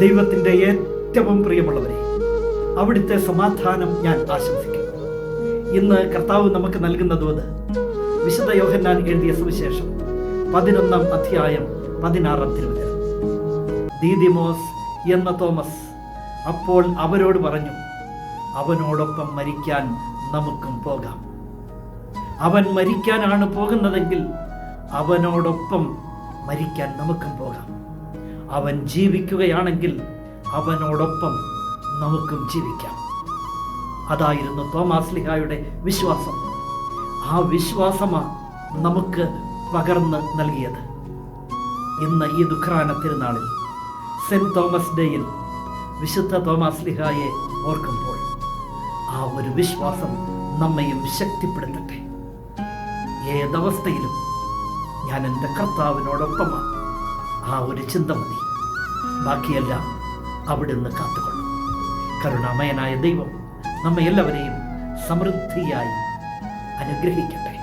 ദൈവത്തിൻ്റെ ഏറ്റവും പ്രിയമുള്ളവരെ, അവിടുത്തെ സമാധാനം ഞാൻ ആശംസിക്കുന്നു. ഇന്ന് കർത്താവ് നമുക്ക് നൽകുന്ന ദൂത് വിശുദ്ധ യോഹന്നാൻ എഴുതിയ സുവിശേഷം 11-ാം അധ്യായം 16-ാം തിരുവചനം. ദീദിമോസ് എന്ന തോമസ് അപ്പോൾ അവരോട് പറഞ്ഞു, അവനോടൊപ്പം മരിക്കാൻ നമുക്കും പോകാം. അവൻ മരിക്കാനാണ് പോകുന്നതെങ്കിൽ അവനോടൊപ്പം മരിക്കാൻ നമുക്കും പോകാം. അവൻ ജീവിക്കുകയാണെങ്കിൽ അവനോടൊപ്പം നമുക്കും ജീവിക്കാം. അതായിരുന്നു തോമാശ്ലീഹായുടെ വിശ്വാസം. ആ വിശ്വാസമാണ് നമുക്ക് പകർന്ന് നൽകിയത്. ഇന്ന് ഈ ദുഃഖാന തിരുനാളിൽ സെന്റ് തോമസ് ഡേയിൽ വിശുദ്ധ തോമാശ്ലീഹായെ ഓർക്കുമ്പോൾ ആ ഒരു വിശ്വാസം നമ്മയും ശക്തിപ്പെടുത്തട്ടെ. ഏതവസ്ഥയിലും ഞാൻ എൻ്റെ കർത്താവിനോടൊപ്പമാണ്. ആ ഒരു ചിന്ത മതി. ബാക്കിയെല്ലാം അവിടുന്ന് കാത്തുകൊള്ളും. കരുണാമയനായ ദൈവം നമ്മെ എല്ലാവരെയും സമൃദ്ധിയായി അനുഗ്രഹിക്കട്ടെ.